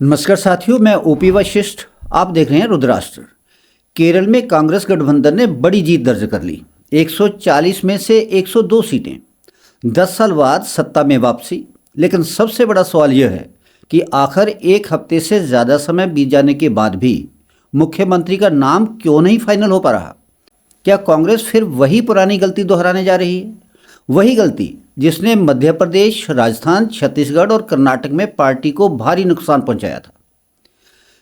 नमस्कार साथियों, मैं ओपी वशिष्ठ। आप देख रहे हैं रुद्राष्ट्र। केरल में कांग्रेस गठबंधन ने बड़ी जीत दर्ज कर ली। 140 में से 102 सीटें, 10 साल बाद सत्ता में वापसी। लेकिन सबसे बड़ा सवाल यह है कि आखिर एक हफ्ते से ज़्यादा समय बीत जाने के बाद भी मुख्यमंत्री का नाम क्यों नहीं फाइनल हो पा रहा। क्या कांग्रेस फिर वही पुरानी गलती दोहराने जा रही है? वही गलती जिसने मध्य प्रदेश, राजस्थान, छत्तीसगढ़ और कर्नाटक में पार्टी को भारी नुकसान पहुंचाया था।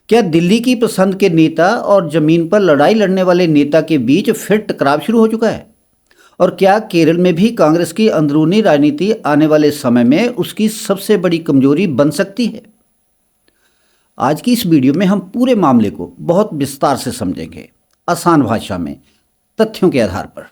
क्या दिल्ली की पसंद के नेता और जमीन पर लड़ाई लड़ने वाले नेता के बीच फिर टकराव शुरू हो चुका है? और क्या केरल में भी कांग्रेस की अंदरूनी राजनीति आने वाले समय में उसकी सबसे बड़ी कमजोरी बन सकती है? आज की इस वीडियो में हम पूरे मामले को बहुत विस्तार से समझेंगे, आसान भाषा में, तथ्यों के आधार पर।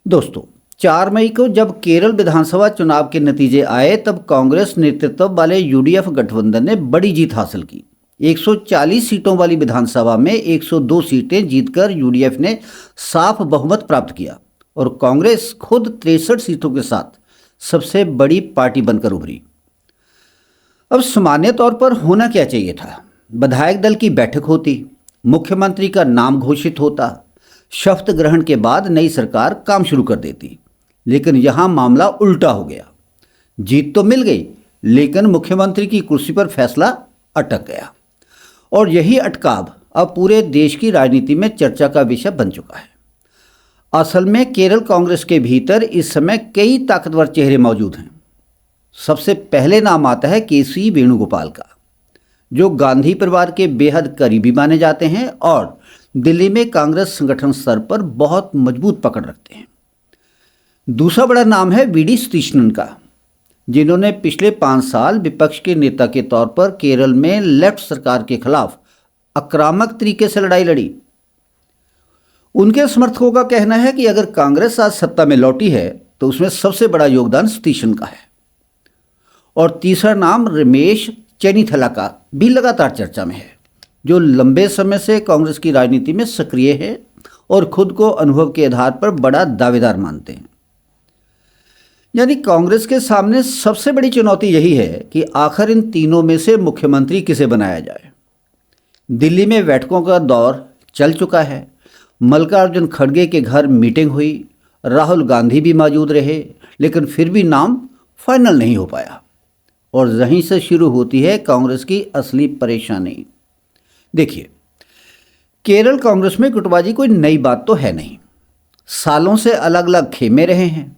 दोस्तों, 4 मई को जब केरल विधानसभा चुनाव के नतीजे आए तब कांग्रेस नेतृत्व वाले यूडीएफ गठबंधन ने बड़ी जीत हासिल की। 140 सीटों वाली विधानसभा में 102 सीटें जीतकर यूडीएफ ने साफ बहुमत प्राप्त किया और कांग्रेस खुद 63 सीटों के साथ सबसे बड़ी पार्टी बनकर उभरी। अब सामान्य तौर पर होना क्या चाहिए था? विधायक दल की बैठक होती, मुख्यमंत्री का नाम घोषित होता, शपथ ग्रहण के बाद नई सरकार काम शुरू कर देती। लेकिन यहाँ मामला उल्टा हो गया। जीत तो मिल गई, लेकिन मुख्यमंत्री की कुर्सी पर फैसला अटक गया। और यही अटकाव अब पूरे देश की राजनीति में चर्चा का विषय बन चुका है। असल में केरल कांग्रेस के भीतर इस समय कई ताकतवर चेहरे मौजूद हैं। सबसे पहले नाम आता है केसी वेणुगोपाल का, जो गांधी परिवार के बेहद करीबी माने जाते हैं और दिल्ली में कांग्रेस संगठन स्तर पर बहुत मजबूत पकड़ रखते हैं। दूसरा बड़ा नाम है वीडी सतीशनन का, जिन्होंने पिछले 5 साल विपक्ष के नेता के तौर पर केरल में लेफ्ट सरकार के खिलाफ आक्रामक तरीके से लड़ाई लड़ी। उनके समर्थकों का कहना है कि अगर कांग्रेस आज सत्ता में लौटी है तो उसमें सबसे बड़ा योगदान सतीशन का है। और तीसरा नाम रमेश चेन्नीथला का भी लगातार चर्चा में है, जो लंबे समय से कांग्रेस की राजनीति में सक्रिय है और खुद को अनुभव के आधार पर बड़ा दावेदार मानते हैं। यानी कांग्रेस के सामने सबसे बड़ी चुनौती यही है कि आखिर इन तीनों में से मुख्यमंत्री किसे बनाया जाए। दिल्ली में बैठकों का दौर चल चुका है। मल्लिकार्जुन खड़गे के घर मीटिंग हुई, राहुल गांधी भी मौजूद रहे, लेकिन फिर भी नाम फाइनल नहीं हो पाया। और यहीं से शुरू होती है कांग्रेस की असली परेशानी। देखिए, केरल कांग्रेस में गुटबाजी कोई नई बात तो है नहीं। सालों से अलग अलग खेमे रहे हैं,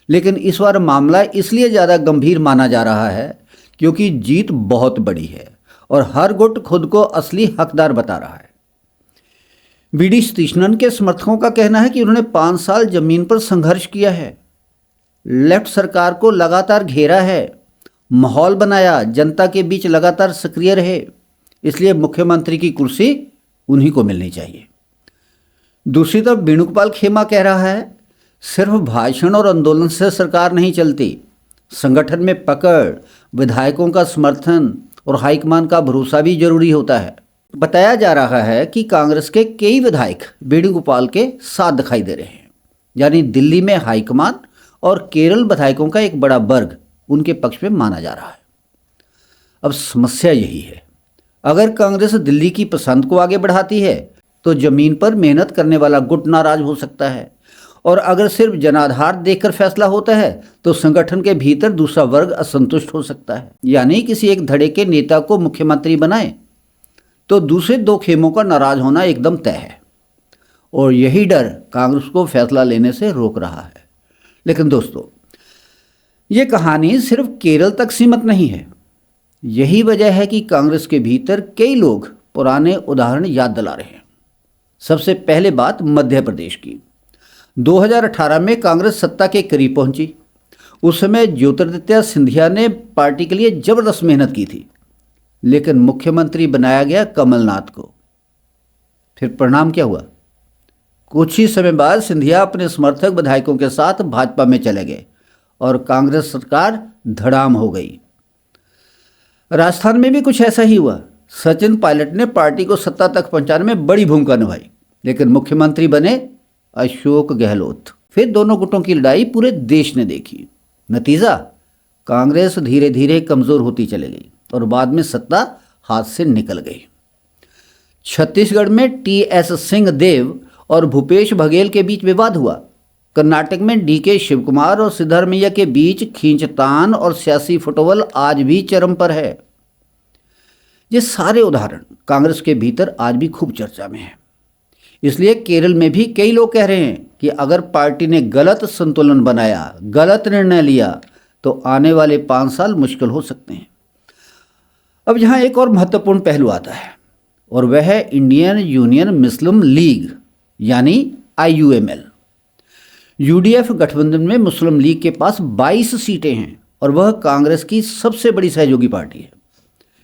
लेकिन इस बार मामला इसलिए ज़्यादा गंभीर माना जा रहा है क्योंकि जीत बहुत बड़ी है और हर गुट खुद को असली हकदार बता रहा है। वीडी सतीशनन के समर्थकों का कहना है कि उन्होंने 5 साल जमीन पर संघर्ष किया है, लेफ्ट सरकार को लगातार घेरा है, माहौल बनाया, जनता के बीच लगातार सक्रिय रहे, इसलिए मुख्यमंत्री की कुर्सी उन्हीं को मिलनी चाहिए। दूसरी तरफ वेणुगोपाल खेमा कह रहा है, सिर्फ भाषण और आंदोलन से सरकार नहीं चलती, संगठन में पकड़, विधायकों का समर्थन और हाईकमान का भरोसा भी जरूरी होता है। बताया जा रहा है कि कांग्रेस के कई विधायक वेणुगोपाल के साथ दिखाई दे रहे हैं। यानी दिल्ली में हाईकमान और केरल विधायकों का एक बड़ा वर्ग उनके पक्ष में माना जा रहा है। अब समस्या यही है, अगर कांग्रेस दिल्ली की पसंद को आगे बढ़ाती है तो जमीन पर मेहनत करने वाला गुट नाराज हो सकता है, और अगर सिर्फ जनाधार देखकर फैसला होता है तो संगठन के भीतर दूसरा वर्ग असंतुष्ट हो सकता है। यानी किसी एक धड़े के नेता को मुख्यमंत्री बनाए तो दूसरे 2 खेमों का नाराज होना एकदम तय है, और यही डर कांग्रेस को फैसला लेने से रोक रहा है। लेकिन दोस्तों, ये कहानी सिर्फ केरल तक सीमित नहीं है। यही वजह है कि कांग्रेस के भीतर कई लोग पुराने उदाहरण याद दिला रहे हैं। सबसे पहले बात मध्य प्रदेश की। 2018 में कांग्रेस सत्ता के करीब पहुंची। उस समय ज्योतिरादित्य सिंधिया ने पार्टी के लिए जबरदस्त मेहनत की थी, लेकिन मुख्यमंत्री बनाया गया कमलनाथ को। फिर परिणाम क्या हुआ? कुछ ही समय बाद सिंधिया अपने समर्थक विधायकों के साथ भाजपा में चले गए और कांग्रेस सरकार धड़ाम हो गई। राजस्थान में भी कुछ ऐसा ही हुआ। सचिन पायलट ने पार्टी को सत्ता तक पहुंचाने में बड़ी भूमिका निभाई, लेकिन मुख्यमंत्री बने अशोक गहलोत। फिर दोनों गुटों की लड़ाई पूरे देश ने देखी। नतीजा, कांग्रेस धीरे धीरे कमज़ोर होती चली गई। और बाद में सत्ता हाथ से निकल गई। छत्तीसगढ़ में टी.एस. सिंहदेव और भूपेश बघेल के बीच विवाद हुआ। कर्नाटक में डी.के. शिवकुमार और सिद्धारमैया के बीच खींचतान और सियासी फुटबॉल आज भी चरम पर है। ये सारे उदाहरण कांग्रेस के भीतर आज भी खूब चर्चा में है। इसलिए केरल में भी कई लोग कह रहे हैं कि अगर पार्टी ने गलत संतुलन बनाया, गलत निर्णय लिया, तो आने वाले 5 साल मुश्किल हो सकते हैं। अब यहाँ एक और महत्वपूर्ण पहलू आता है और वह है इंडियन यूनियन मुस्लिम लीग यानी IUML। UDF गठबंधन में मुस्लिम लीग के पास 22 सीटें हैं और वह कांग्रेस की सबसे बड़ी सहयोगी पार्टी है।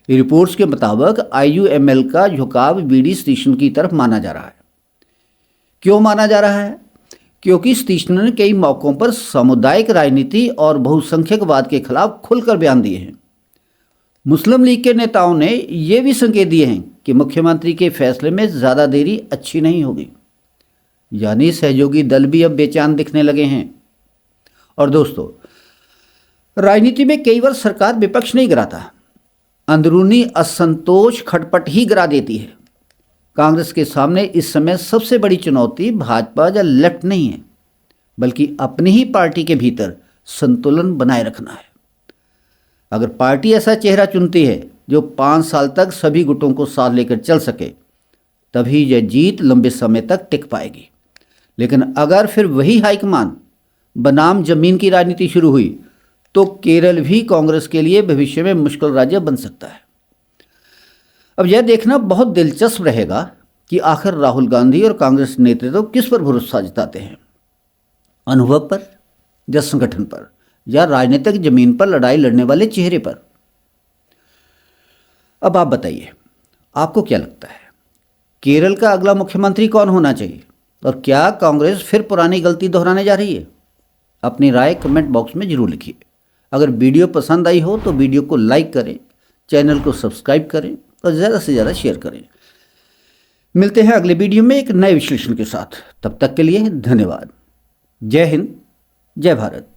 रिपोर्ट्स के मुताबिक IUML का झुकाव BD सतीशन की तरफ माना जा रहा है। क्यों माना जा रहा है? क्योंकि सतीशन ने कई मौक़ों पर सामुदायिक राजनीति और बहुसंख्यकवाद के खिलाफ खुलकर बयान दिए हैं। मुस्लिम लीग के नेताओं ने ये भी संकेत दिए हैं कि मुख्यमंत्री के फैसले में ज़्यादा देरी अच्छी नहीं होगी, यानी सहयोगी दल भी अब बेचैन दिखने लगे हैं। और दोस्तों, राजनीति में कई बार सरकार विपक्ष नहीं गिराता, अंदरूनी असंतोष खटपट ही गिरा देती है। कांग्रेस के सामने इस समय सबसे बड़ी चुनौती भाजपा या लेफ्ट नहीं है, बल्कि अपनी ही पार्टी के भीतर संतुलन बनाए रखना है। अगर पार्टी ऐसा चेहरा चुनती है जो 5 साल तक सभी गुटों को साथ लेकर चल सके, तभी यह जीत लंबे समय तक टिक पाएगी। लेकिन अगर फिर वही हाईकमान बनाम जमीन की राजनीति शुरू हुई, तो केरल भी कांग्रेस के लिए भविष्य में मुश्किल राज्य बन सकता है। अब यह देखना बहुत दिलचस्प रहेगा कि आखिर राहुल गांधी और कांग्रेस नेतृत्व किस पर भरोसा जताते हैं, अनुभव पर या संगठन पर या राजनीतिक जमीन पर लड़ाई लड़ने वाले चेहरे पर। अब आप बताइए, आपको क्या लगता है, केरल का अगला मुख्यमंत्री कौन होना चाहिए और क्या कांग्रेस फिर पुरानी गलती दोहराने जा रही है? अपनी राय कमेंट बॉक्स में जरूर लिखिए। अगर वीडियो पसंद आई हो तो वीडियो को लाइक करें, चैनल को सब्सक्राइब करें और ज़्यादा से ज़्यादा शेयर करें। मिलते हैं अगले वीडियो में एक नए विश्लेषण के साथ। तब तक के लिए धन्यवाद। जय हिंद, जय भारत।